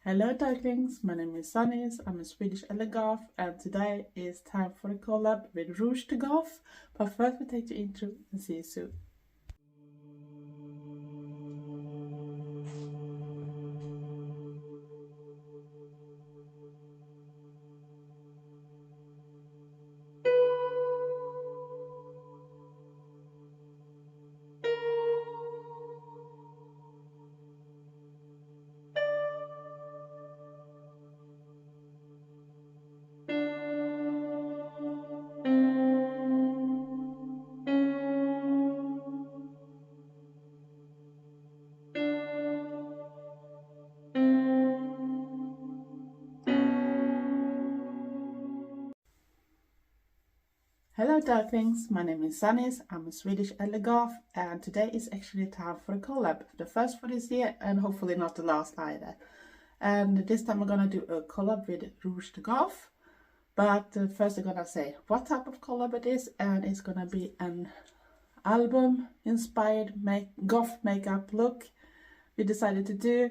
Hello darklings, my name is Canis, I'm a Swedish Eldergoth, and today is time for a collab with Rougethegoth. But first we take the intro and see you soon. Hello darklings, my name is Canis, I'm a Swedish Eldergoth, and today is actually time for a collab. The first for this year and hopefully not the last either. And this time I'm gonna do a collab with Rougethegoth. But first I'm gonna say what type of collab it is, and it's gonna be an album inspired goth makeup look we decided to do.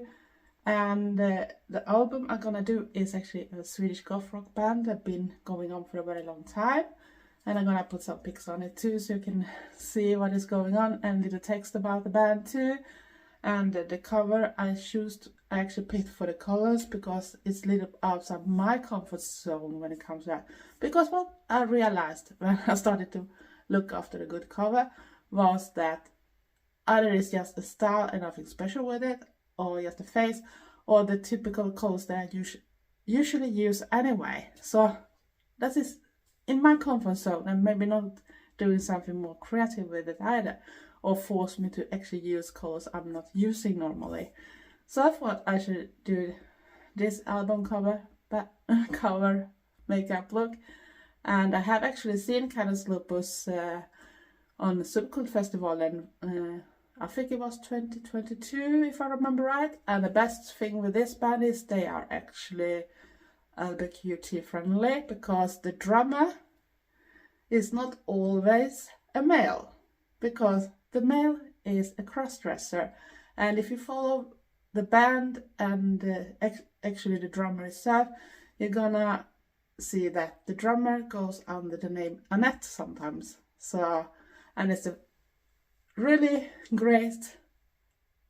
And the album I'm gonna do is actually a Swedish goth rock band that's been going on for a very long time. And I'm gonna put some pics on it too, so you can see what is going on, and little text about the band too. And the cover I actually picked for the colors because it's a little outside my comfort zone when it comes to that. Because what I realized when I started to look after a good cover was that either it's just a style and nothing special with it, or just a face, or the typical colors that I usually use anyway. So that is in my comfort zone, and maybe not doing something more creative with it either, or force me to actually use colors I'm not using normally. So I thought I should do this album cover makeup look. And I have actually seen Canis Lupus on the Subcult Festival, and I think it was 2022 if I remember right. And the best thing with this band is they are actually Eldergoth friendly, because the drummer is not always a male, because the male is a cross-dresser. And if you follow the band and actually the drummer itself, you're gonna see that the drummer goes under the name Anette sometimes. So, and it's a really great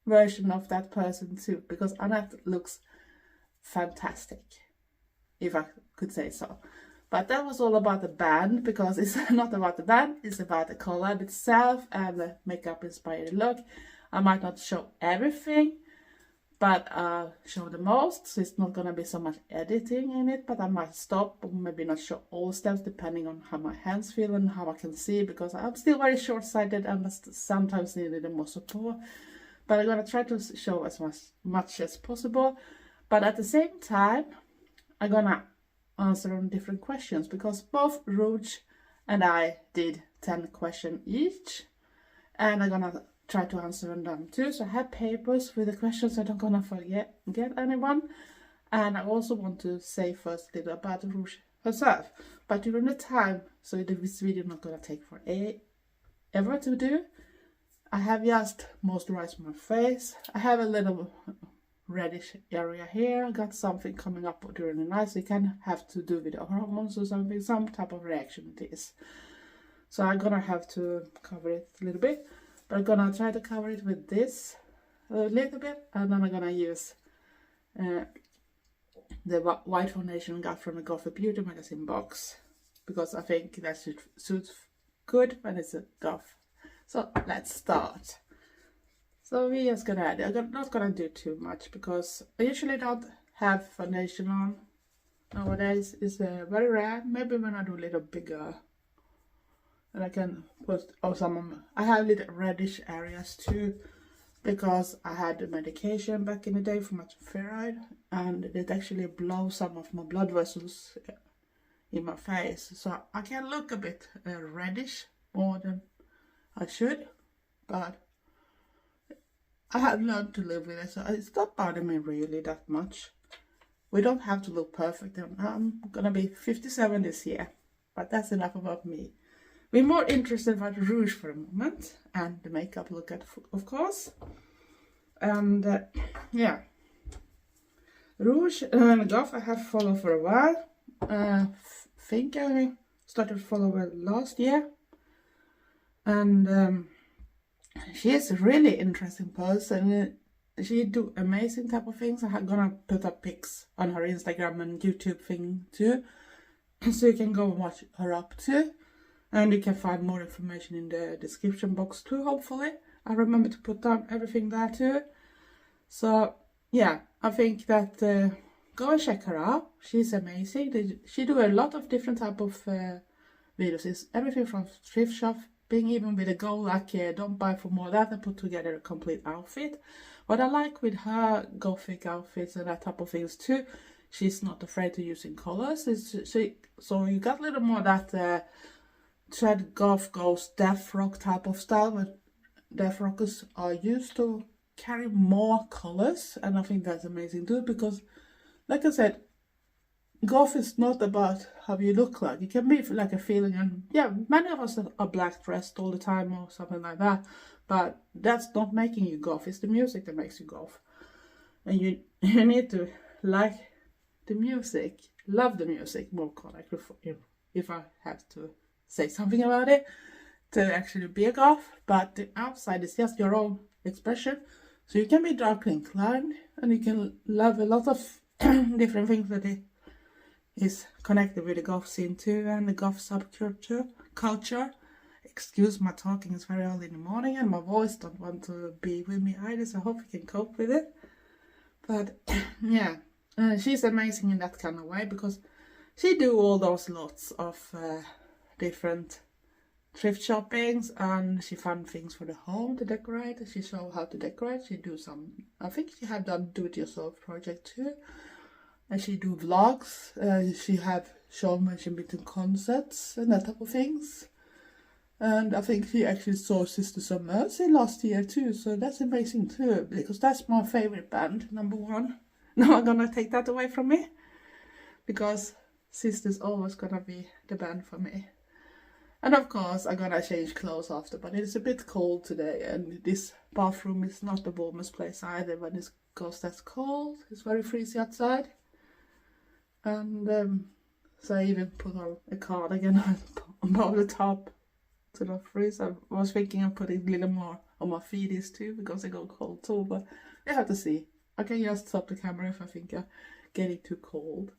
version of that person too, because Anette looks fantastic, if I could say so. But that was all about the band, because it's not about the band, it's about the collab itself and the makeup inspired look. I might not show everything, but I'll show the most, so it's not gonna be so much editing in it, but I might stop or maybe not show all steps depending on how my hands feel and how I can see, because I'm still very short-sighted and sometimes needed more support. But I'm gonna try to show as much as possible. But at the same time, I'm gonna answer on different questions, because both Rouge and I did 10 questions each, and I'm gonna try to answer on them too. So I have papers with the questions so I don't gonna forget anyone. And I also want to say first a little about Rouge herself. But during the time, so this video not gonna take forever to do, I have just moisturized my face. I have a little reddish area here. I got something coming up during the night, so you can have to do with the hormones or something, some type of reaction it is. So I'm gonna have to cover it a little bit, but I'm gonna try to cover it with this a little bit, and then I'm gonna use the white foundation I got from the Gothyoutuber magazine box, because I think that should suit good when it's a goth. So let's start. So we're just gonna add it. I'm not gonna do too much, because I usually don't have foundation on nowadays. It's very rare. Maybe when I do a little bigger, and I can put I have little reddish areas too, because I had the medication back in the day for my thyroid, and it actually blows some of my blood vessels in my face, so I can look a bit reddish more than I should, but I have learned to live with it, so it's not bothering me really that much. We don't have to look perfect. I'm gonna be 57 this year, but that's enough about me. We're more interested about Rouge for a moment, and the makeup look at, of course. And yeah, Rougethegoth I have followed for a while. Think I started to follow her last year. And she is a really interesting person. She do amazing type of things. I'm gonna put up pics on her Instagram and YouTube thing too, so you can go and watch her up too. And you can find more information in the description box too, hopefully. I remember to put down everything there too. So yeah, I think that go and check her out. She's amazing. She do a lot of different type of videos. It's everything from thrift shopping, even with a goal like don't buy for more that and put together a complete outfit. What I like with her gothic outfits and that type of things too, she's not afraid to using colors. So you got a little more that trad goth goes death rock type of style, but death rockers are used to carry more colors, and I think that's amazing too, because like I said, goth is not about how you look like. It can be like a feeling, and yeah, many of us are black dressed all the time or something like that, but that's not making you goth. It's the music that makes you goth, and you need to like the music, love the music, more correct, if I have to say something about it, to actually be a goth. But the outside is just your own expression, so you can be darkly inclined and you can love a lot of different things that it is connected with the goth scene too, and the goth culture. Excuse my talking, it's very early in the morning and my voice don't want to be with me either, so I hope you can cope with it. But yeah, she's amazing in that kind of way, because she do all those lots of different thrift shoppings, and she found things for the home to decorate. She show how to decorate. She do some, I think she have done do-it-yourself project too, and she do vlogs. She have shown when she been to concerts and that type of things. And I think she actually saw Sisters of Mercy last year too, so that's amazing too, because that's my favorite band, #1. Now I'm gonna take that away from me, because Sisters always gonna be the band for me. And of course I'm gonna change clothes after, but it's a bit cold today, and this bathroom is not the warmest place either when it goes that cold. It's very freezing outside. And so I even put on a cardigan above the top to not freeze. I was thinking of putting a little more on my feet too, because I go cold too, but you have to see. I can just stop the camera if I think I'm getting too cold.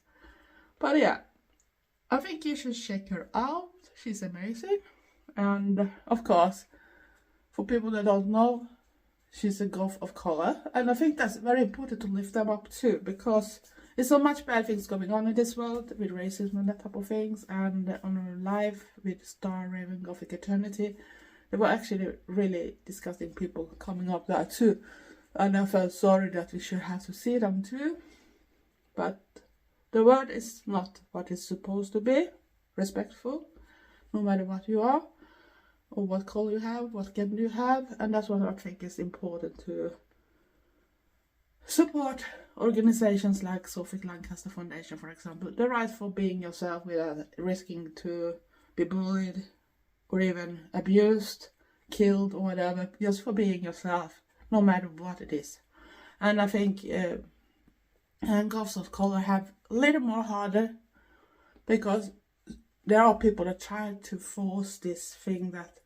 But yeah, I think you should check her out. She's amazing. And of course, for people that don't know, she's a goth of color. And I think that's very important to lift them up too, because there's so much bad things going on in this world with racism and that type of things. And on her live with Star Raven Gothic Eternity, there were actually really disgusting people coming up there too. And I felt sorry that we should have to see them too. But the world is not what it's supposed to be. Respectful, no matter what you are, or what color you have, what gender you have. And that's what I think is important, to support organizations like Sophie Lancaster Foundation, for example. The right for being yourself without risking to be bullied or even abused, killed or whatever, just for being yourself, no matter what it is. And I think goths of color have a little more harder, because there are people that try to force this thing that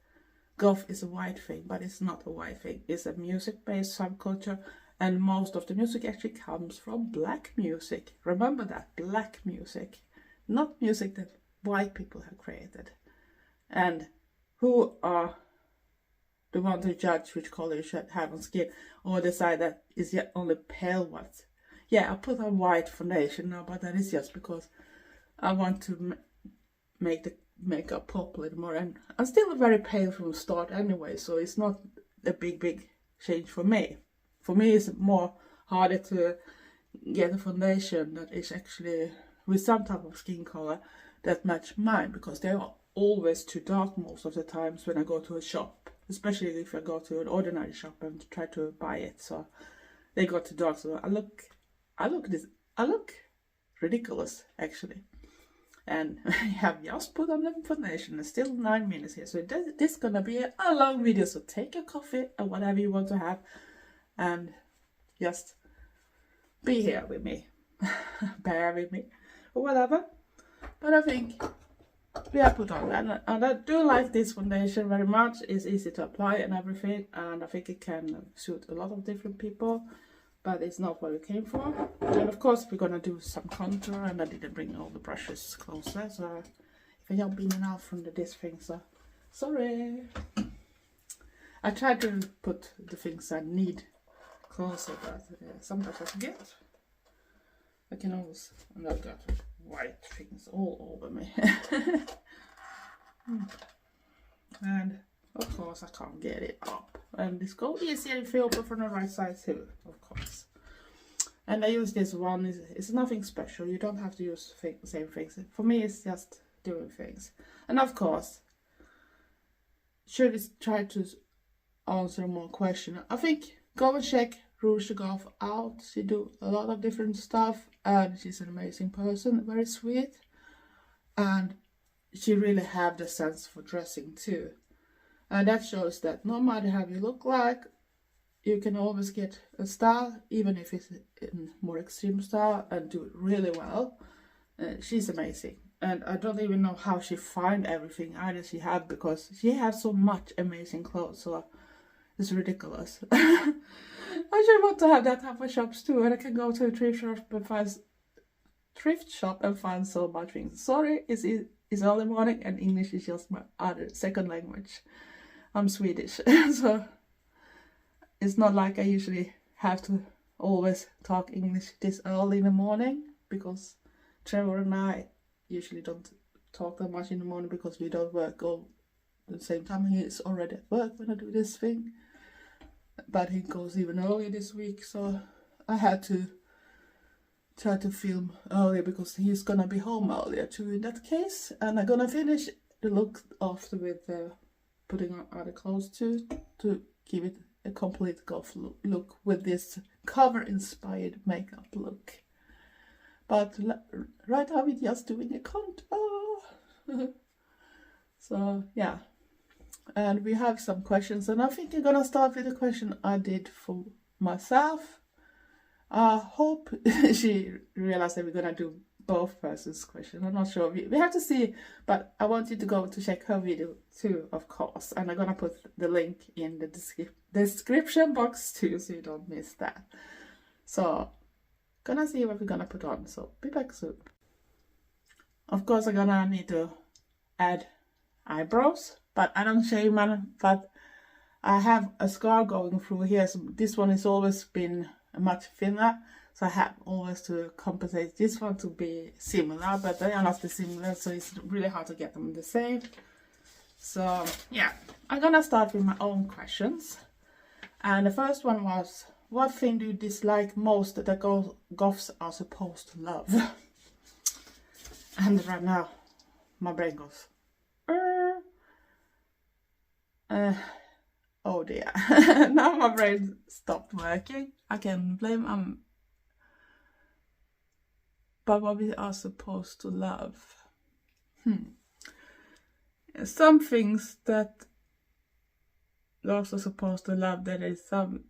goth is a white thing, but it's not a white thing. It's a music-based subculture, and most of the music actually comes from black music. Remember that, black music, not music that white people have created. And who are the ones to judge which color you should have on skin, or decide that is yet only pale white? Yeah, I put on white foundation now, but that is just because I want to make the makeup pop a little more, and I'm still very pale from the start anyway, so it's not a big change for me. For me, it's more harder to get a foundation that is actually with some type of skin color that match mine, because they are always too dark most of the times when I go to a shop, especially if I go to an ordinary shop and try to buy it. So they got too dark, so I look ridiculous actually. And I have just put on the foundation. It's still 9 minutes here, so this is gonna be a long video. So take your coffee or whatever you want to have, and just be here with me. bear with me or whatever. But I think we have put on, and I do like this foundation very much. It's easy to apply and everything, and I think it can suit a lot of different people, but it's not what we came for. And of course we're gonna do some contour, and I didn't bring all the brushes closer, so if I jump in and out from this thing, so sorry. I tried to put the things I need closer, but sometimes I forget. I can always, and I've got white things all over me. And of course I can't get it up, and it's go easier if you open from the right side too, of course. And I use this one, it's nothing special, you don't have to use the same things. For me it's just doing things. And of course, should we try to answer more questions, I think go and check Rougethegoth out. She do a lot of different stuff, and she's an amazing person, very sweet, and she really have the sense for dressing too. And that shows that no matter how you look like, you can always get a style, even if it's in more extreme style, and do it really well. She's amazing, and I don't even know how she find everything either she had, because she has so much amazing clothes, so it's ridiculous. I should want to have that type of shops too, and I can go to a thrift shop and find so much things. Sorry, it's early morning and English is just my second language. I'm Swedish, so it's not like I usually have to always talk English this early in the morning, because Trevor and I usually don't talk that much in the morning because we don't work all at the same time. He is already at work when I do this thing, but he goes even earlier this week, so I had to try to film earlier because he's gonna be home earlier too in that case. And I'm gonna finish the look after with putting on other clothes too, to give it a complete goth look with this cover inspired makeup look. But right now we're just doing a contour. So yeah, and we have some questions, and I think I'm gonna start with a question I did for myself. I hope she realized that we're gonna do both persons' questions. I'm not sure, we have to see, but I want you to go to check her video too, of course, and I'm gonna put the link in the description box too, so you don't miss that. So gonna see what we're gonna put on, so be back soon. Of course I'm gonna need to add eyebrows, but I don't shave man, but I have a scar going through here, so this one has always been much thinner, so I have always to compensate this one to be similar, but they are not similar, so it's really hard to get them the same. So yeah, I'm gonna start with my own questions, and the first one was, what thing do you dislike most that goths are supposed to love? And right now my brain goes oh dear. Now my brain stopped working. I can blame but what we are supposed to love. Some things that goths are supposed to love, there is some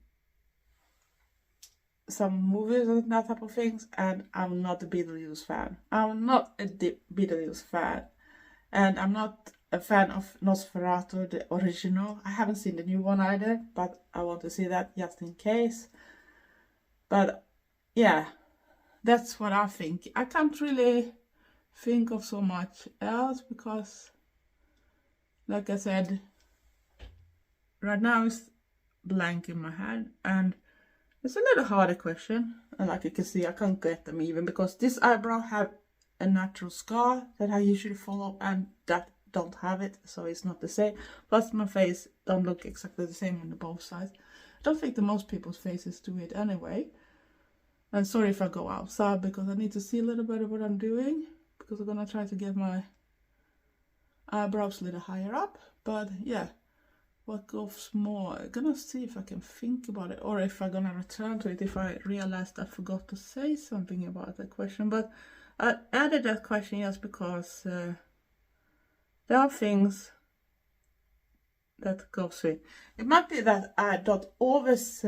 movies and that type of things, and I'm not a Beetlejuice fan. I'm not a Beetlejuice fan, and I'm not a fan of Nosferatu, the original. I haven't seen the new one either, but I want to see that just in case. But yeah, that's what I think. I can't really think of so much else because, like I said, right now it's blank in my head, and it's a little harder question. And like you can see, I can't get them even because this eyebrow have a natural scar that I usually follow, and that don't have it, so it's not the same. Plus my face don't look exactly the same on the both sides. I don't think that most people's faces do it anyway. And sorry if I go outside because I need to see a little bit of what I'm doing, because I'm gonna try to get my eyebrows a little higher up. But yeah, what goes more? I'm gonna see if I can think about it, or if I'm gonna return to it if I realized I forgot to say something about that question. But I added that question just because there are things that goes with. It might be that I don't always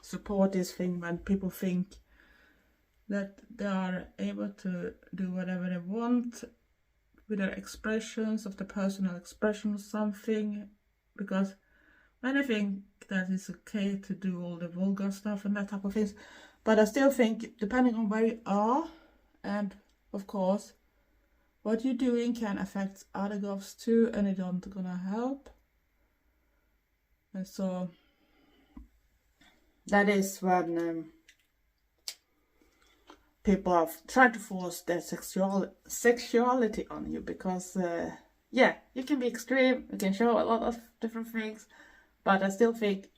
support this thing when people think that they are able to do whatever they want with their expressions of the personal expression or something, because many think that it's okay to do all the vulgar stuff and that type of things, but I still think depending on where you are and of course what you're doing can affect other goths too, and it don't gonna help. And so that is when people are trying to force their sexuality on you, because yeah, you can be extreme, you can show a lot of different things, but I still think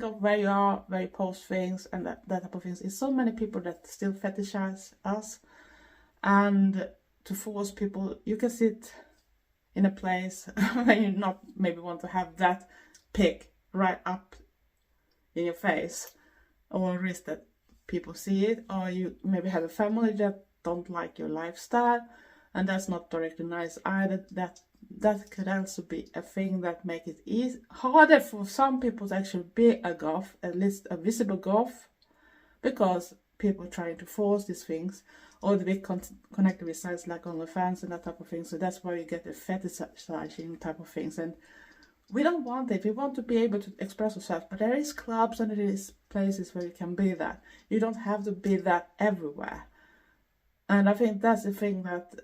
of where you are, where you post things and that type of things. There's so many people that still fetishize us, and to force people, you can sit in a place where you not maybe want to have that pic right up in your face, or risk that people see it, or you maybe have a family that don't like your lifestyle, and that's not directly nice either. That could also be a thing that make it harder for some people to actually be a goth, at least a visible goth, because people trying to force these things, or the big connected with sites like OnlyFans and that type of thing. So that's where you get the fetishizing type of things, and we don't want it. We want to be able to express ourselves, but there is clubs and there is places where you can be that. You don't have to be that everywhere. And I think that's the thing, that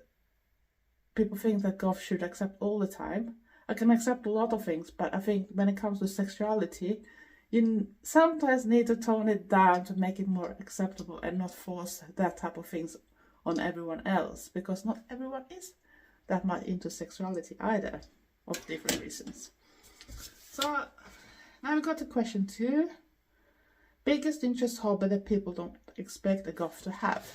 people think that goths should accept all the time. I can accept a lot of things, but I think when it comes to sexuality, you sometimes need to tone it down to make it more acceptable and not force that type of things on everyone else, because not everyone is that much into sexuality either, of different reasons. So now we got to question 2. Biggest interest hobby that people don't expect a goth to have.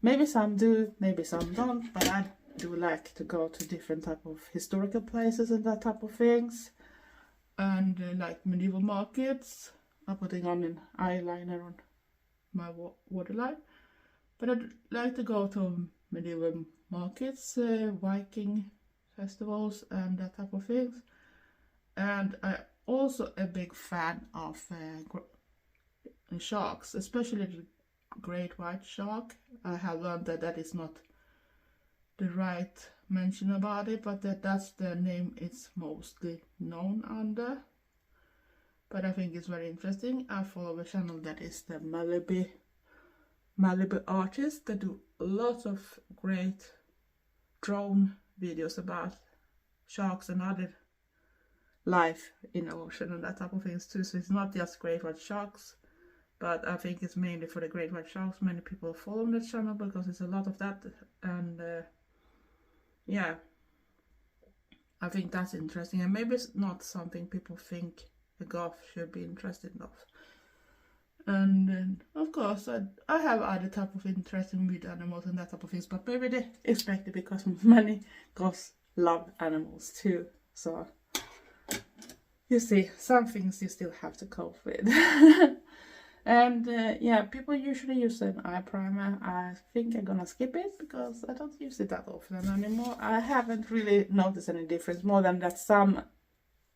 Maybe some do, maybe some don't, but I do like to go to different type of historical places and that type of things. And like medieval markets. I'm putting on an eyeliner on my waterline. But I'd like to go to medieval markets, Viking festivals and that type of things. And I'm also a big fan of sharks, especially the great white shark. I have learned that that is not the right mention about it, but that's the name it's mostly known under. But I think it's very interesting. I follow a channel that is the Malibu artist that do lots of great drone videos about sharks and other life in the ocean and that type of things too. So it's not just great white sharks, but I think it's mainly for the great white sharks. Many people follow that channel because it's a lot of that, and yeah, I think that's interesting, and maybe it's not something people think a goth should be interested in. And of course I have other type of interest in with animals and that type of things, but maybe they expect it because many goths love animals too. So you see, some things you still have to cope with. And yeah, people usually use an eye primer. I think I'm gonna skip it because I don't use it that often anymore. I haven't really noticed any difference, more than that some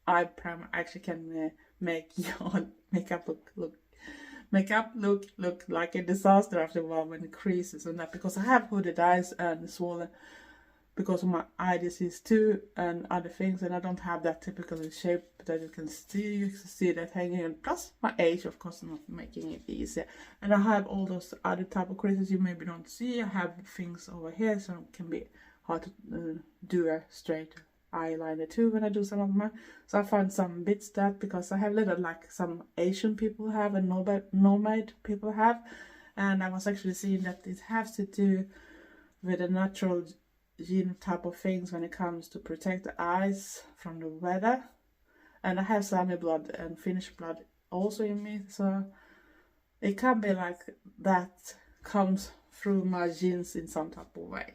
eye primer actually can make your makeup look like a disaster after a while when it creases and that, because I have hooded eyes and swollen because of my eye disease too and other things, and I don't have that typical shape that you can see. You can see that hanging, and plus my age of course not making it easier. And I have all those other type of creases you maybe don't see. I have things over here, so it can be hard to do a straight eyeliner too when I do some of mine. So I found some bits that, because I have little like some Asian people have and nomad people have, and I was actually seeing that it has to do with a natural gene type of things when it comes to protect the eyes from the weather. And I have Sami blood and Finnish blood also in me, so it can be like that comes through my genes in some type of way.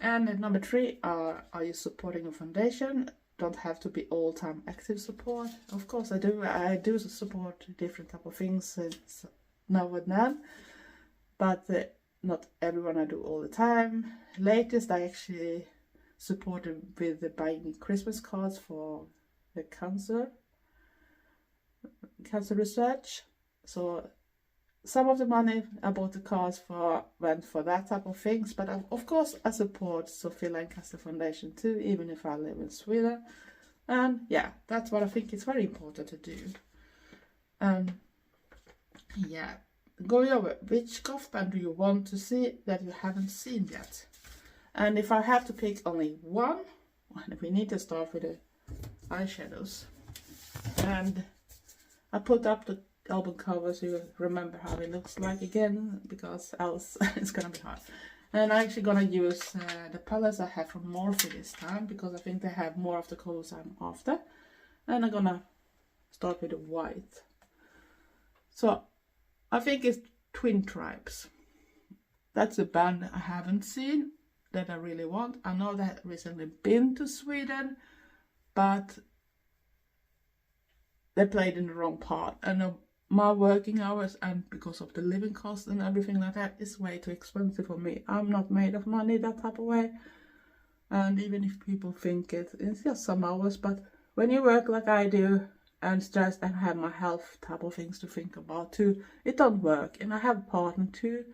And number 3, are you supporting a foundation? Don't have to be all-time active support. Of course I do support different type of things now and then, but not everyone I do all the time. Latest I actually supported with buying Christmas cards for the cancer research. So some of the money I bought the cars for went for that type of things, but of course I support Sophie Lancaster Foundation too, even if I live in Sweden. And yeah, that's what I think is very important to do. Yeah, going over, which goth band do you want to see that you haven't seen yet? And if I have to pick only one, we need to start with the eyeshadows. And I put up the album cover so you remember how it looks like again, because else it's gonna be hard. And I'm actually gonna use the palettes I have from Morphe this time, because I think they have more of the colors I'm after. And I'm gonna start with the white. So I think it's Twin Tribes. That's a band I haven't seen that I really want. I know they have recently been to Sweden, but they played in the wrong part. And my working hours, and because of the living costs and everything like that, is way too expensive for me. I'm not made of money that type of way. And even if people think it's just some hours, but when you work like I do and stressed and have my health type of things to think about too, it don't work. And I have a partner too,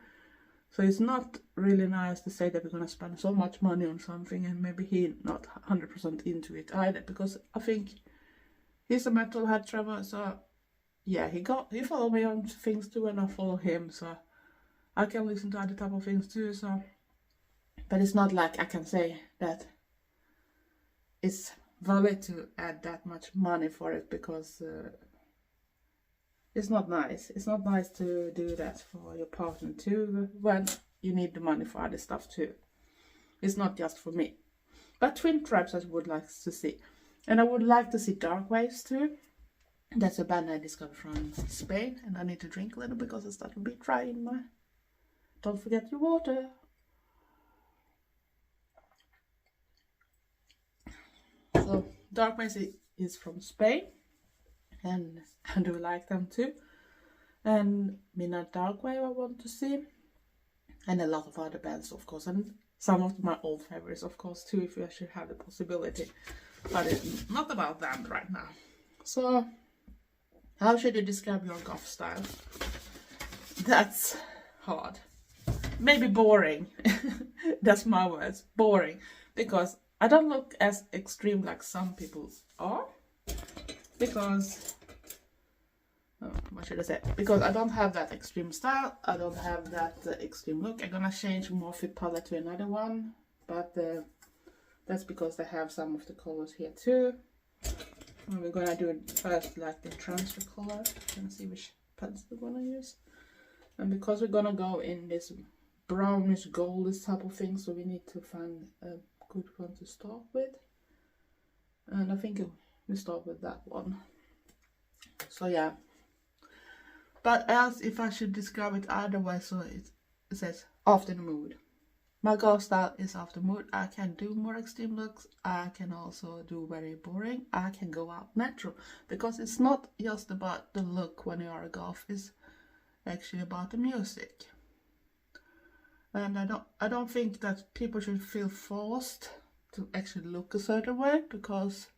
so it's not really nice to say that we're gonna spend so much money on something and maybe he not 100% into it either, because I think he's a metalhead traveler, so yeah, he followed me on things too, and I follow him, so I can listen to other type of things too. So, but it's not like I can say that it's valid to add that much money for it, because it's not nice. It's not nice to do that for your partner too, when you need the money for other stuff too. It's not just for me. But Twin Tribes I would like to see, and I would like to see Dark Waves too. That's a band I discovered from Spain, and I need to drink a little because it's starting to be dry in my... Don't forget your water. So Dark Waves is from Spain, and I do like them too. And Midnight Dark Wave I want to see, and a lot of other bands of course, and some of my old favorites of course too, if I should have the possibility. But it's not about them right now. So how should you describe your goth style? That's hard. Maybe boring. That's my words. Boring. Because I don't look as extreme like some people are. Because... oh, what should I say? Because I don't have that extreme style. I don't have that extreme look. I'm gonna change Morphe palette to another one. But that's because they have some of the colors here too. And we're gonna do it first like the transfer color. Let's see which pencil we're gonna use. And because we're gonna go in this brownish goldish type of thing, so we need to find a good one to start with. And I think we start with that one. So yeah. But else, if I should describe it otherwise, so it says after the mood. My goth style is after mood. I can do more extreme looks. I can also do very boring. I can go out natural, because it's not just about the look when you are a goth. It's actually about the music. And I don't think that people should feel forced to actually look a certain way, because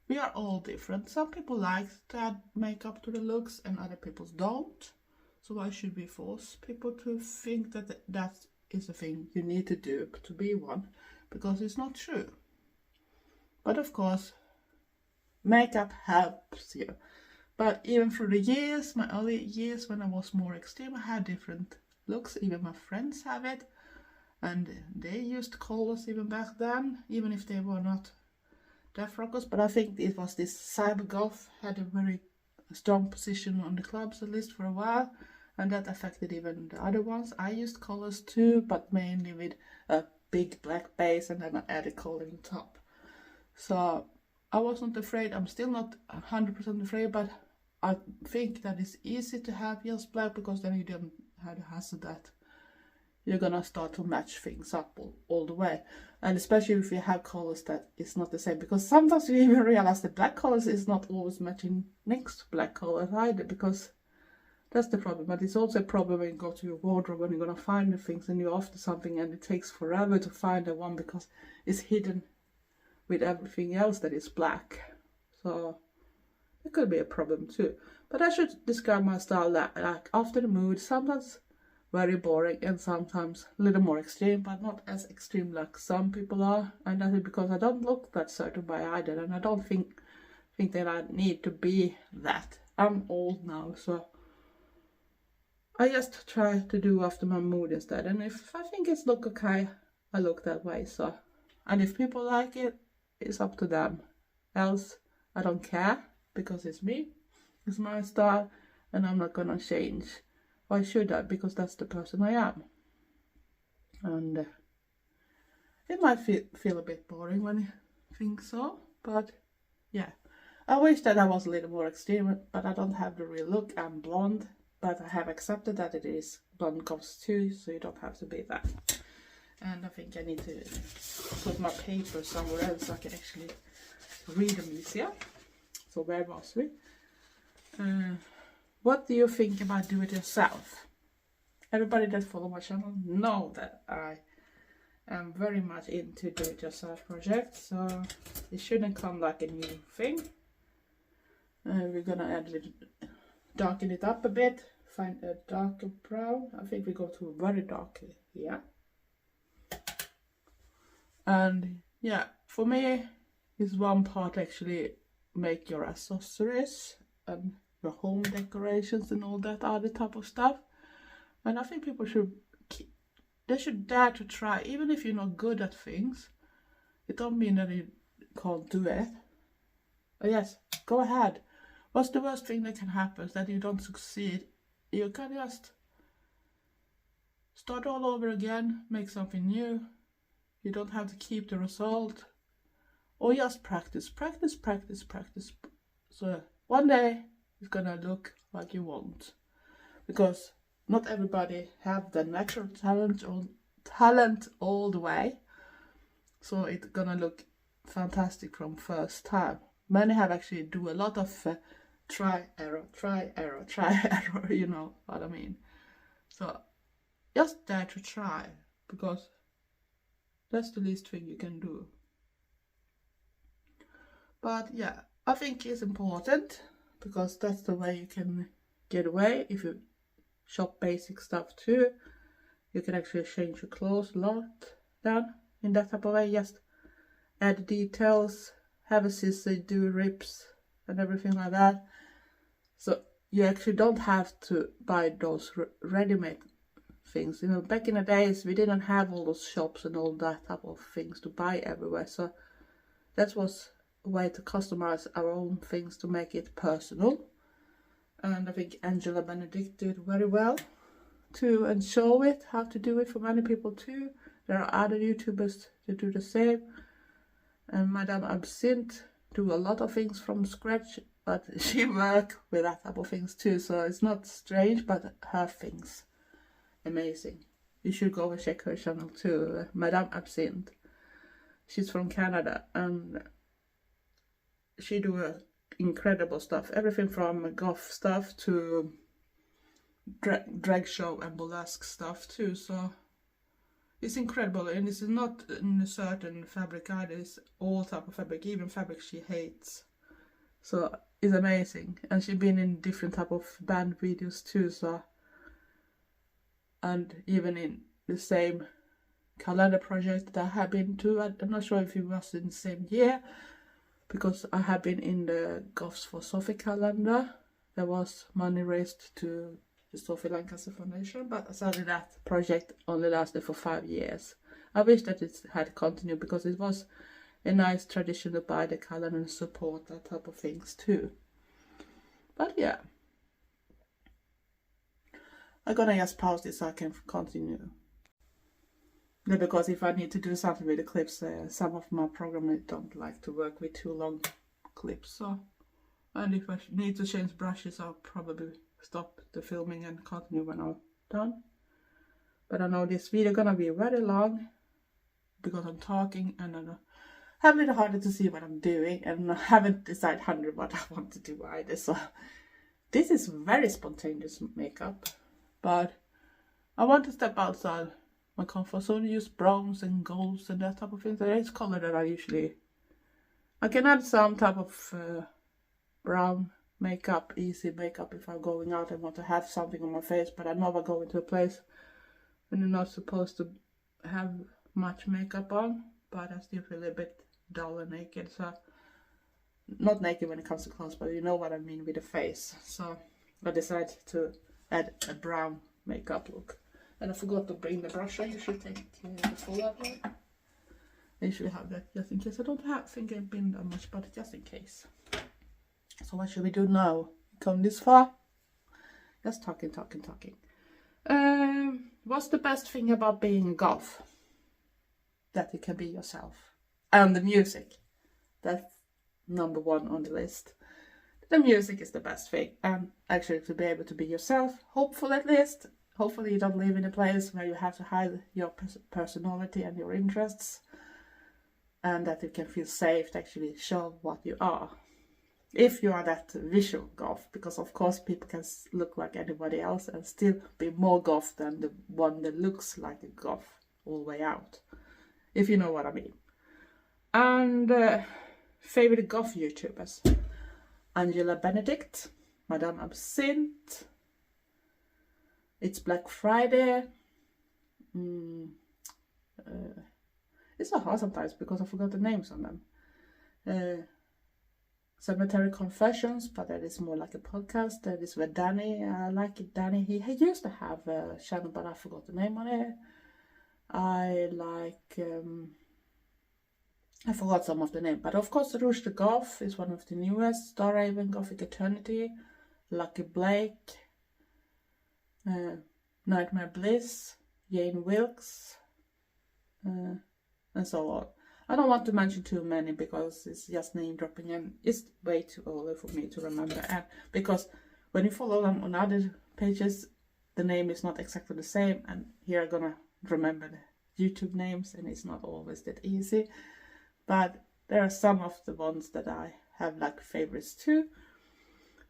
we are all different. Some people like to add makeup to the looks and other people don't. So why should we force people to think that that is a thing you need to do to be one? Because it's not true. But of course, makeup helps you. But even through the years, my early years when I was more extreme, I had different looks. Even my friends have it. And they used colors even back then, even if they were not death rockers. But I think it was this cyber goth had a very strong position on the clubs, at least for a while. And that affected even the other ones. I used colors too, but mainly with a big black base, and then I added color on top. So I wasn't afraid. I'm still not 100% afraid, but I think that it's easy to have just black, because then you don't have the hassle that you're gonna start to match things up all the way. And especially if you have colors that is not the same, because sometimes you even realize that black colors is not always matching next black colors either, because that's the problem. But it's also a problem when you go to your wardrobe, when you're gonna find the things and you're after something and it takes forever to find the one because it's hidden with everything else that is black. So it could be a problem too. But I should describe my style like after the mood, sometimes very boring and sometimes a little more extreme, but not as extreme like some people are. And that is because I don't look that certain way either, and I don't think that I need to be that. I'm old now, so I just try to do after my mood instead. And if I think it's look okay, I look that way. So, and if people like it, it's up to them. Else, I don't care, because it's me, it's my style, and I'm not gonna change. Why should I? Because that's the person I am. And it might feel a bit boring when you think so, but yeah. I wish that I was a little more extreme, but I don't have the real look. I'm blonde, but I have accepted that it is blonde goths too, so you don't have to be that. And I think I need to put my paper somewhere else so I can actually read them easier. So where was we? What do you think about do it yourself? Everybody that follow my channel know that I am very much into do it yourself projects, so it shouldn't come like a new thing. We're gonna add a little, darken it up a bit, find a darker brown. I think we go to very dark here. And yeah, for me, is one part actually make your accessories and your home decorations and all that other type of stuff. And I think people should dare to try, even if you're not good at things. It don't mean that you can't do it. But yes, go ahead. What's the worst thing that can happen? Is that you don't succeed. You can just start all over again, make something new. You don't have to keep the result. Or just practice. So one day it's gonna look like you want. Because not everybody have the natural talent all the way. So it's gonna look fantastic from first time. Many have actually do a lot of try, error, you know what I mean. So just dare to try, because that's the least thing you can do. But yeah, I think it's important, because that's the way you can get away. If you shop basic stuff too, you can actually change your clothes a lot then in that type of way. Just add details, have a scissor, do rips and everything like that. So you actually don't have to buy those ready-made things. You know, back in the days we didn't have all those shops and all that type of things to buy everywhere. So that was a way to customize our own things to make it personal. And I think Angela Benedict did very well too, and show it how to do it for many people too. There are other YouTubers that do the same. And Madame Absinthe do a lot of things from scratch, but she work with that type of things too, so it's not strange, but her things amazing. You should go and check her channel too, Madame Absinthe. She's from Canada and she do incredible stuff, everything from goth stuff to drag show and burlesque stuff too. So it's incredible, and it's not in a certain fabric either, it's all type of fabric, even fabric she hates. So it's amazing, and she's been in different type of band videos too. So, and even in the same calendar project that I have been to, I'm not sure if it was in the same year, because I have been in the Goths for Sophie calendar. There was money raised to the Sophie Lancaster Foundation, but sadly that project only lasted for 5 years. I wish that it had continued, because it was a nice tradition to buy the calendar and support that type of things too. But yeah, I'm gonna just pause this so I can continue. Yeah, because if I need to do something with the clips, some of my programmers don't like to work with too long clips. So, and if I need to change brushes, I'll probably stop the filming and continue when I'm done. But I know this video gonna be very long because I'm talking and I have a little harder to see what I'm doing, and I haven't decided 100 what I want to do either. So this is very spontaneous makeup, but I want to step outside my comfort zone, use browns and golds and that type of thing. There is color that I can add some type of brown makeup, easy makeup if I'm going out and want to have something on my face, but I never go into a place when you're not supposed to have much makeup on, but I still feel a bit dull and naked, so not naked when it comes to clothes, but you know what I mean with the face. So I decided to add a brown makeup look. And I forgot to bring the brush. I usually take the Collab one. I usually have that just in case. I don't think I've been that much, but just in case. So what should we do now? Come this far? Just talking. What's the best thing about being a goth? That you can be yourself. And the music. That's number one on the list. The music is the best thing. And actually to be able to be yourself, hopefully at least. Hopefully you don't live in a place where you have to hide your personality and your interests. And that you can feel safe to actually show what you are. If you are that visual goth, because of course people can look like anybody else and still be more goth than the one that looks like a goth all the way out. If you know what I mean. And favorite goth YouTubers. Angela Benedict, Madame Absinthe. It's Black Friday. It's so hard sometimes because I forgot the names on them. Cemetery Confessions, but that is more like a podcast. That is with Danny. I like it, Danny. He used to have a channel, but I forgot the name on it. I like... I forgot some of the name, but of course Rougethegoth is one of the newest. Star Raven, Gothic Eternity, Lucky Blake, Nightmare Bliss, Jane Wilkes, and so on. I don't want to mention too many because it's just name dropping and it's way too early for me to remember. And because when you follow them on other pages, the name is not exactly the same, and here I'm gonna remember the YouTube names and it's not always that easy. But there are some of the ones that I have like favorites too.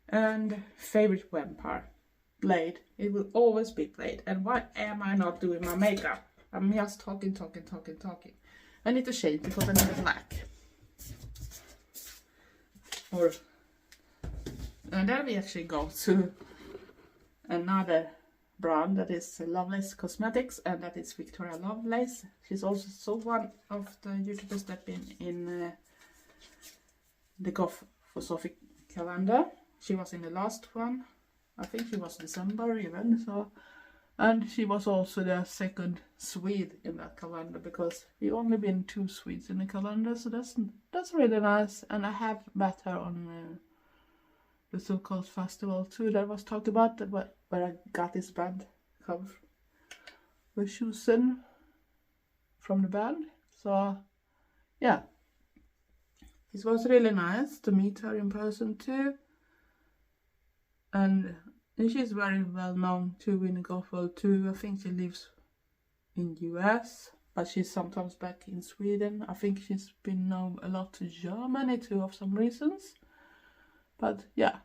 And favorite vampire, Blade. It will always be Blade. And why am I not doing my makeup? I'm just talking. I need to change because I need a black. And then we actually go to another brand that is Lovelace Cosmetics, and that is Victoria Lovelace. She's also one of the YouTubers that been in the Goth for Sophie calendar. She was in the last one. I think she was December even. So, and she was also the second Swede in that calendar because we only been 2 Swedes in the calendar. So that's really nice. And I have met her on the so-called festival too that was talked about, where I got this band cover with Susan from the band. So yeah, it was really nice to meet her in person too, and she's very well known too in the goth world too. I think she lives in US, but she's sometimes back in Sweden. I think she's been known a lot to Germany too of some reasons. But yeah,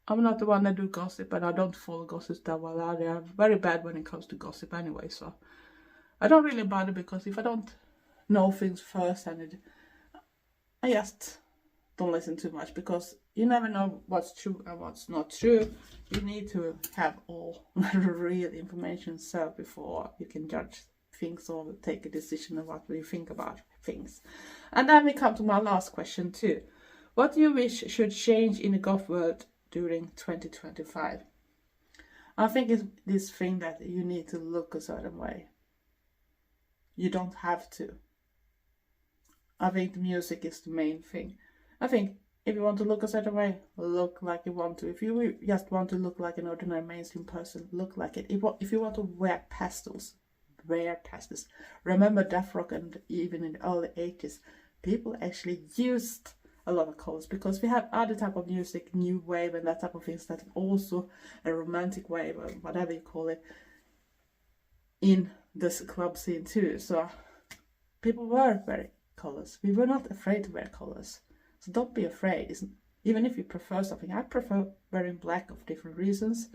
I'm not the one that do gossip, and I don't follow gossip that well either. I'm very bad when it comes to gossip anyway, so I don't really bother, because if I don't know things first, I just don't listen too much, because you never know what's true and what's not true. You need to have all the real information so before you can judge things or take a decision on what you think about things. And then we come to my last question too. What do you wish should change in the goth world during 2025? I think it's this thing that you need to look a certain way. You don't have to. I think the music is the main thing. I think if you want to look a certain way, look like you want to. If you just want to look like an ordinary mainstream person, look like it. If you want to wear pastels, wear pastels. Remember death rock, and even in the early 80s, people actually used a lot of colors, because we have other type of music, new wave and that type of things, that also a romantic wave or whatever you call it in this club scene too. So people were wearing colors. We were not afraid to wear colors, so don't be afraid. Even if you prefer something, I prefer wearing black of different reasons,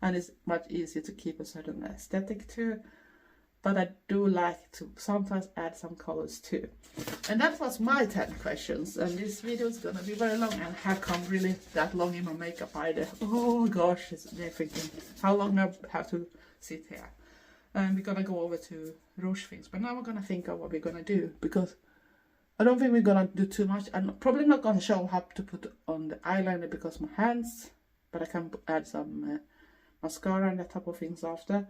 and it's much easier to keep a certain aesthetic too. but I do like to sometimes add some colors too. And that was my 10 questions, and this video is gonna be very long and have come really that long in my makeup either. Oh gosh, they're thinking how long I have to sit here. And we're gonna go over to rouge things, but now we're gonna think of what we're gonna do, because I don't think we're gonna do too much. I'm probably not gonna show how to put on the eyeliner because my hands, but I can add some mascara and that type of things after.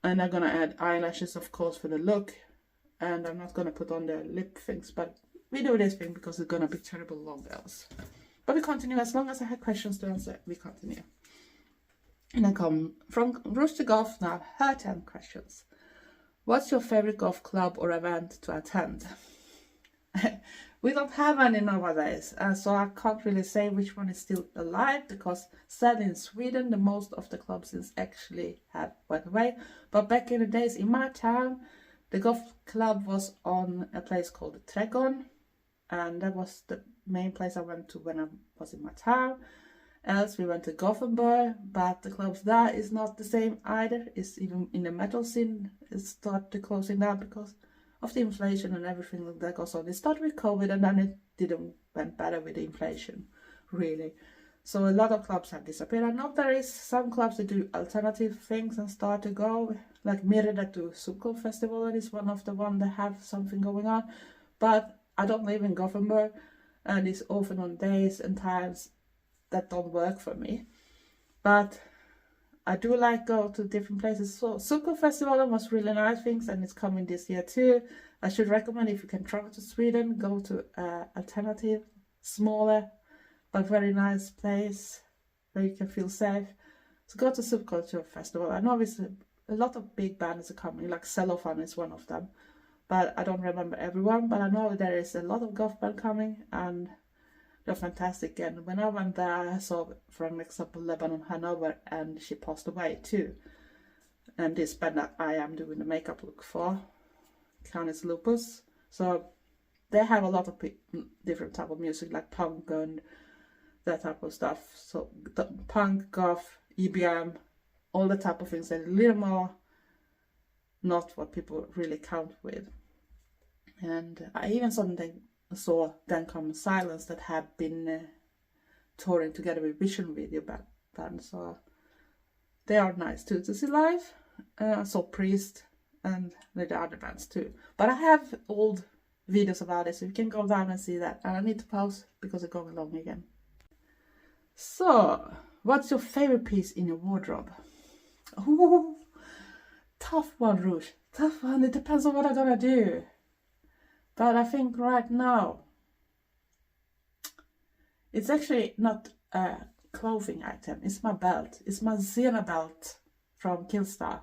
And I'm gonna add eyelashes, of course, for the look. And I'm not gonna put on the lip things, but we do this thing because it's gonna be terrible long else. But we continue. As long as I had questions to answer, we continue. And I come from Rougethegoth now. Her 10 questions. What's your favorite goth club or event to attend? We don't have any nowadays, so I can't really say which one is still alive, because sadly in Sweden the most of the clubs is actually have went away. But back in the days in my town, the goth club was on a place called Trädgården, and that was the main place I went to when I was in my town. Else we went to Gothyoutuber, but the clubs there is not the same either. It's even in the metal scene, it started closing down because of the inflation and everything that goes on. It started with COVID, and then it didn't went better with the inflation, really. So a lot of clubs have disappeared. I know there is some clubs that do alternative things and start to go, like Mirror that do Subkult Festival, and is one of the ones that have something going on. But I don't live in Gothenburg, and it's often on days and times that don't work for me. But I do like go to different places. So Subkult Festival was really nice things, and it's coming this year too. I should recommend, if you can travel to Sweden, go to alternative, smaller but very nice place where you can feel safe. So go to Subculture Festival. I know obviously a lot of big bands are coming, like Cellophane is one of them, but I don't remember everyone. But I know there is a lot of goth band coming, and they're fantastic. And when I went there, I saw, for an example, Lebanon Hanover, and she passed away too. And this band that I am doing the makeup look for, Canis Lupus. So they have a lot of different type of music, like punk and that type of stuff. So punk, goth, EBM, all the type of things, and a little more not what people really count with. And I even saw Then Comes Silence that have been touring together with Vision Video band, so they are nice too to see live. I saw Priest and the other bands too, but I have old videos about it, so you can go down and see that. And I need to pause because it's going long again. So, what's your favorite piece in your wardrobe? Oh, tough one, Rouge. Tough one. It depends on what I'm gonna do. But I think right now, it's actually not a clothing item. It's my belt. It's my Xena belt from Killstar.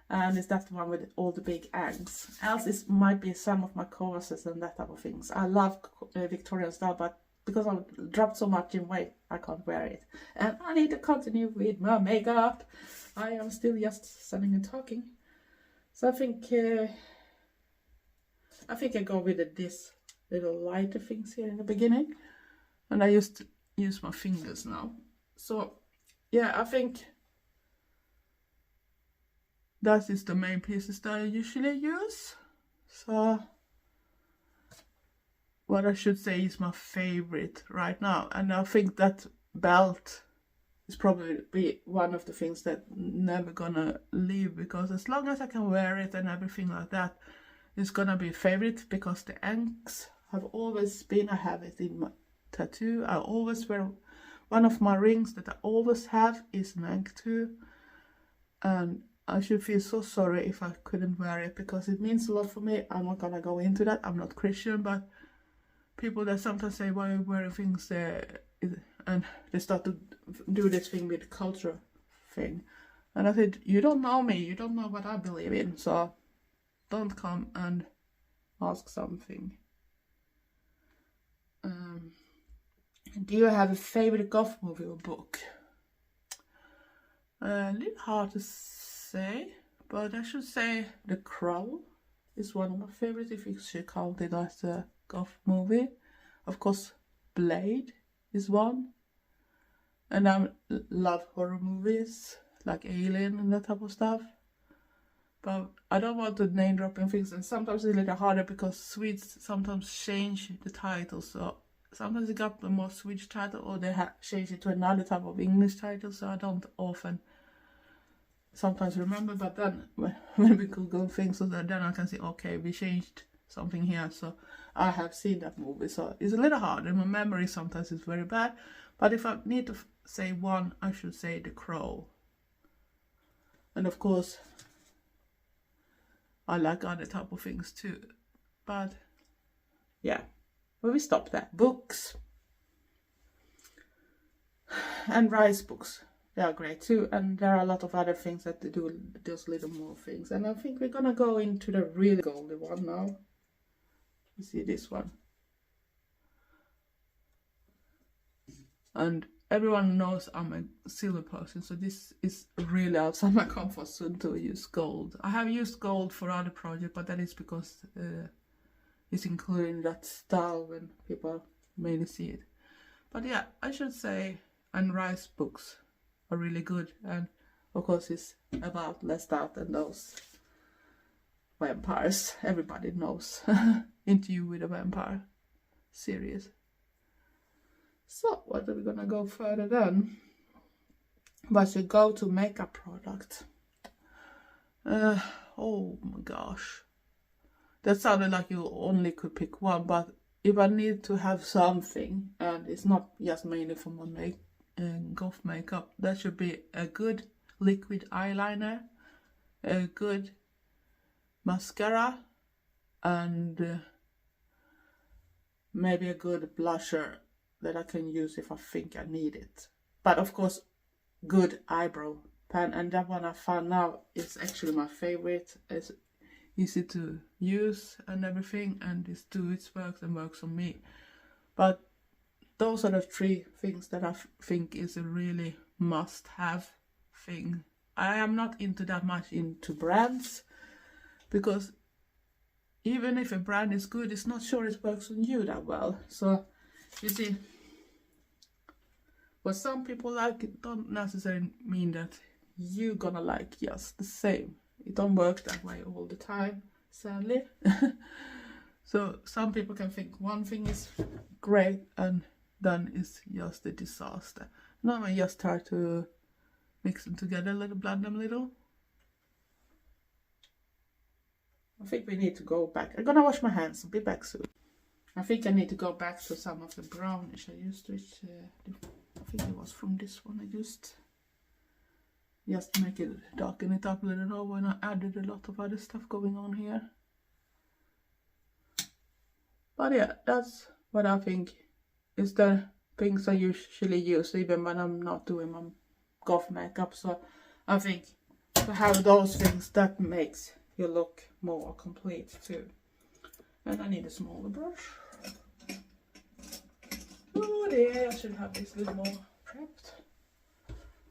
And it's that one with all the big angs. Else it might be some of my corsets and that type of things. I love Victorian style, but because I've dropped so much in weight, I can't wear it. And I need to continue with my makeup. I am still just standing and talking. So I think I go with this little lighter things here in the beginning. And I used to use my fingers now. So yeah, I think that is the main pieces that I usually use. So what I should say is my favorite right now. And I think that belt is probably be one of the things that never gonna leave, because as long as I can wear it and everything like that, it's gonna be a favorite, because the anks have always been, I have it in my tattoo. I always wear, one of my rings that I always have is an ank too. And I should feel so sorry if I couldn't wear it, because it means a lot for me. I'm not gonna go into that. I'm not Christian, but people that sometimes say, why are you wearing things and they start to do this thing with culture thing. And I said, you don't know me, you don't know what I believe in, so don't come and ask something. Do you have a favorite goth movie or book? A little hard to say, but I should say The Crow is one of my favorites, if you should count it as a goth movie. Of course, Blade is one. And I love horror movies, like Alien and that type of stuff. But I don't want to name dropping things, and sometimes it's a little harder because Swedes sometimes change the title. So sometimes they got the more Swedish title, or they have changed it to another type of English title. So I don't often sometimes remember. But then when we Google things, so then I can see, okay, we changed something here. So I have seen that movie. So it's a little harder. My memory sometimes is very bad. But if I need to say one, I should say The Crow. And of course, I like other type of things too, but yeah, well, we stop there. Books and rice books, they are great too, and there are a lot of other things that they do just little more things. And I think we're gonna go into the really golden one now. You see this one, and everyone knows I'm a silver person, so this is really outside my comfort zone to use gold. I have used gold for other projects, but that is because it's included in that style when people mainly see it. But yeah, I should say, and rice books are really good, and of course it's about Lestat and those vampires. Everybody knows Interview with a Vampire series. So what are we gonna go further then? But you go to makeup product. Oh my gosh, that sounded like you only could pick one, but if I need to have something, and it's not just mainly for my goth makeup, that should be a good liquid eyeliner, a good mascara, and maybe a good blusher that I can use if I think I need it. But of course, good eyebrow pen, and that one I found now is actually my favorite. It's easy to use and everything, and it works and works on me. But those are the three things that I think is a really must-have thing. I am not into that much into brands, because even if a brand is good, it's not sure it works on you that well. So you see, what some people like, it don't necessarily mean that you're gonna like just the same. It don't work that way all the time, sadly. So some people can think one thing is great and then it's just a disaster. Now I just try to mix them together a little, blend them a little. I think we need to go back. I'm gonna wash my hands, I'll be back soon. I think I need to go back to some of the brownish I used, which I think it was from this one I used. Just to make it darken it up a little more when I added a lot of other stuff going on here. But yeah, that's what I think is the things I usually use, even when I'm not doing my goth makeup. So I think to have those things, that makes you look more complete too. And I need a smaller brush. Oh dear, I should have this a little more prepped.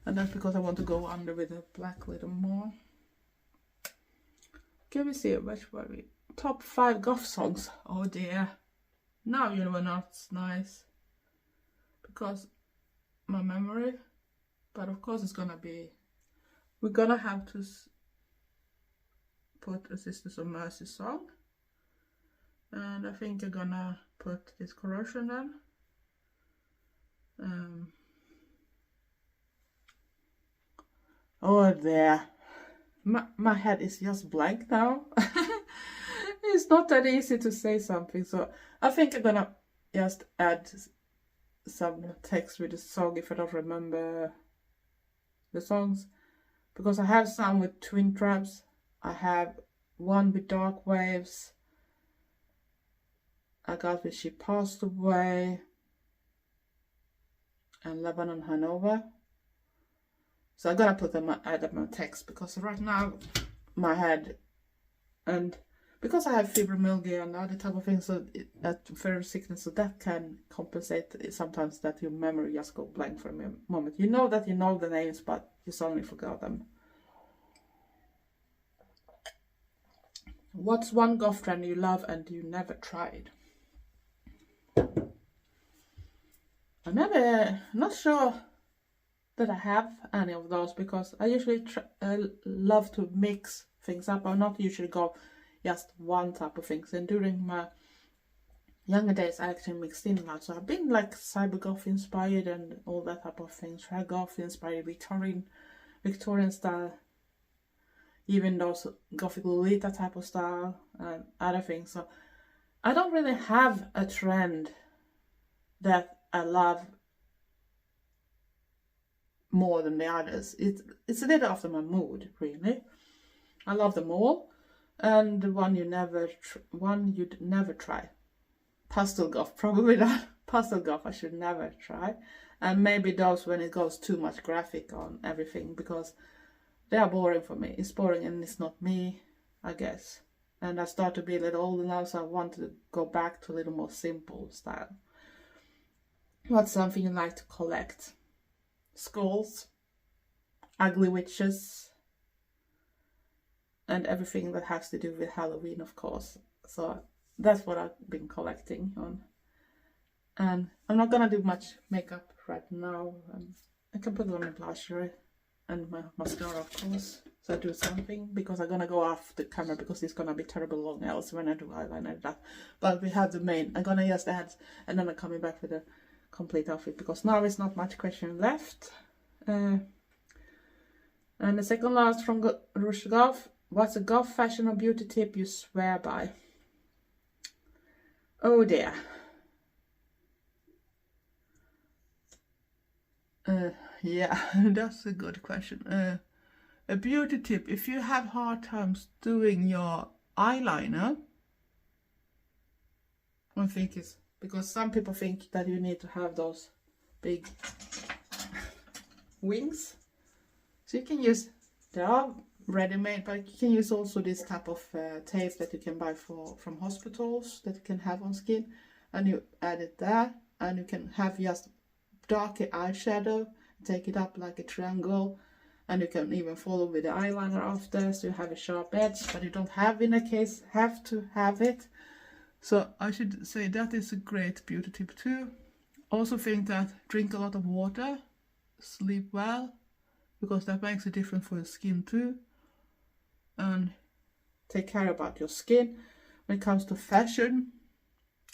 And that's because I want to go under with the black a little more. Can we see which were we? Top 5 goth songs. Oh dear. Now you know that's nice. Because my memory. But of course it's gonna be. We're gonna have to put a Sisters of Mercy song. And I think I'm gonna put this corrosion then. Oh there, my head is just blank now. It's not that easy to say something, so I think I'm gonna just add some text with the song if I don't remember the songs, because I have some with twin traps, I have one with dark waves, I got with She Passed Away, and Lebanon Hanover. So I'm gonna put them add them on text, because right now my head, and because I have fibromyalgia and other type of things, so that feral sickness, so that can compensate sometimes that your memory just go blank for a moment. You know that you know the names, but you suddenly forgot them. What's one goth trend you love and you never tried? I'm not sure that I have any of those, because I usually love to mix things up. I not usually go just one type of things. And during my younger days I actually mixed in a lot. So I've been like cyber goth inspired and all that type of things. Goth inspired, Victorian style, even those Gothic Lolita type of style and other things. So I don't really have a trend that I love more than the others. It's a little after my mood, really. I love them all, and the one you'd never try, pastel goth, probably not. Pastel goth I should never try, and maybe those when it goes too much graphic on everything, because they are boring for me. It's boring and it's not me, I guess. And I start to be a little older now, so I want to go back to a little more simple style. What's something you like to collect? Skulls, ugly witches, and everything that has to do with Halloween, of course. So that's what I've been collecting on. And I'm not gonna do much makeup right now. I can put on a blusher and my mascara, of course. So I do something, because I'm gonna go off the camera because it's gonna be terrible long else when I do eyeliner and that. But we have the main. I'm gonna just add, and then I'm coming back with a complete outfit, because now there's not much question left. And the second last from Rougethegoth: what's a goth fashion or beauty tip you swear by? Oh dear. Yeah, that's a good question. A beauty tip: if you have hard times doing your eyeliner, I think it's because some people think that you need to have those big wings. So you can use, they are ready-made, but you can use also this type of tape that you can buy from hospitals that you can have on skin, and you add it there, and you can have just darker eyeshadow, take it up like a triangle, and you can even follow with the eyeliner after, so you have a sharp edge, but you don't have in a case have to have it. So I should say that is a great beauty tip too. Also think that drink a lot of water, sleep well, because that makes a difference for your skin too. And take care about your skin. When it comes to fashion,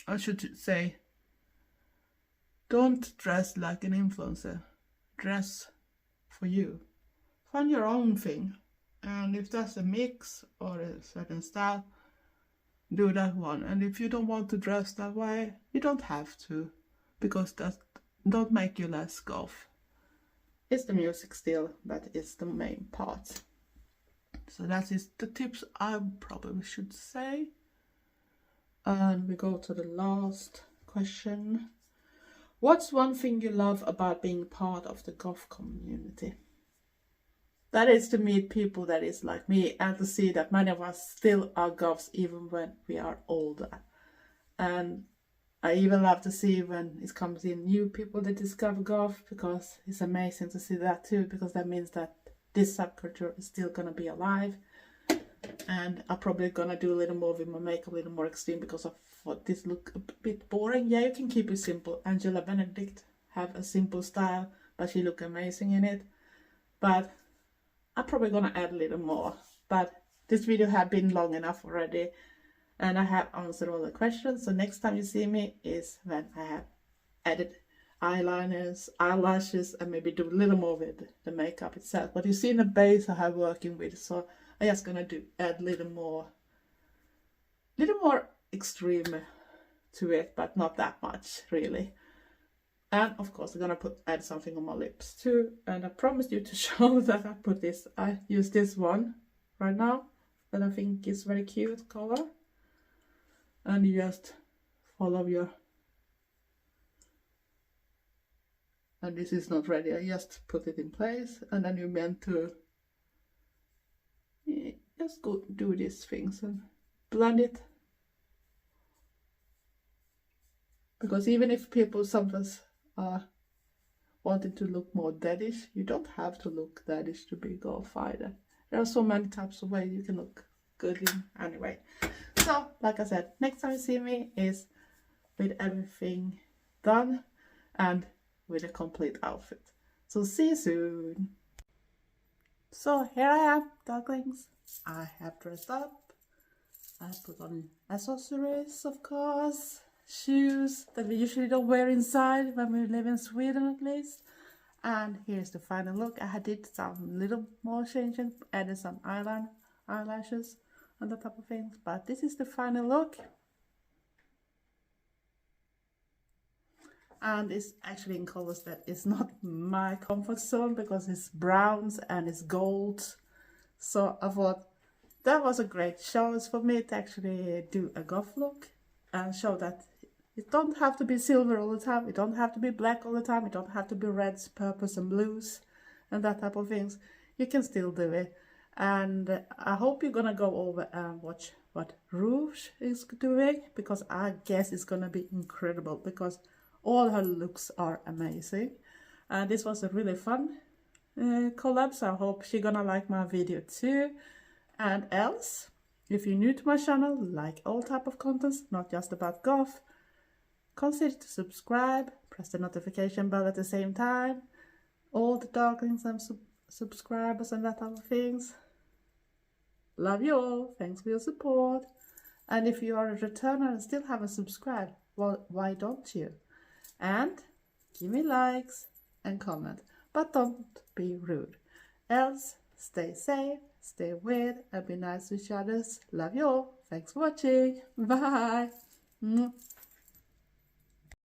I should say, don't dress like an influencer. Dress for you. Find your own thing. And if that's a mix or a certain style, do that one. And if you don't want to dress that way, you don't have to, because that don't make you less goth. It's the music still that is the main part. So that is the tips I probably should say. And we go to the last question. What's one thing you love about being part of the goth community? That is to meet people that is like me, and to see that many of us still are goths even when we are older. And I even love to see when it comes in new people that discover goth, because it's amazing to see that too, because that means that this subculture is still gonna be alive. And I'm probably gonna do a little more with my makeup, a little more extreme, because I thought this look a bit boring. Yeah, you can keep it simple. Angela Benedict have a simple style, but she look amazing in it. But I'm probably gonna add a little more. But this video have been long enough already, and I have answered all the questions. So next time you see me is when I have added eyeliners, eyelashes, and maybe do a little more with the makeup itself. But you see in the base I have working with, so I'm just gonna add a little more extreme to it, but not that much really. And of course I'm gonna add something on my lips too. And I promised you to show that I use this one right now that I think is very cute color. And you just follow your, and this is not ready, I just put it in place, and then you're meant to just go do these things and blend it. Because even if people sometimes are wanting to look more deadish, you don't have to look deadish to be goth either. There are so many types of ways you can look good in anyway. So, like I said, next time you see me is with everything done and with a complete outfit. So see you soon. So here I am, darklings. I have dressed up. I put on accessories, of course, shoes that we usually don't wear inside when we live in Sweden at least. And here's the final look. I did some little more changing, added some eyelashes and that type of things, but this is the final look. And it's actually in colors that is not my comfort zone because it's browns and it's gold. So I thought that was a great choice for me to actually do a goth look and show that it don't have to be silver all the time, it don't have to be black all the time, it don't have to be reds, purples and blues and that type of things. You can still do it. And I hope you're gonna go over and watch what Rouge is doing, because I guess it's gonna be incredible, because all her looks are amazing. And this was a really fun collab, so I hope she's gonna like my video too. And else, if you're new to my channel, like all type of contents, not just about goth, consider to subscribe, press the notification bell at the same time. All the darklings and subscribers and that type of things. Love you all, thanks for your support. And if you are a returner and still haven't subscribed, well, why don't you? And give me likes and comment, but don't be rude. Else, stay safe, stay weird, and be nice to each other. Love you all. Thanks for watching. Bye.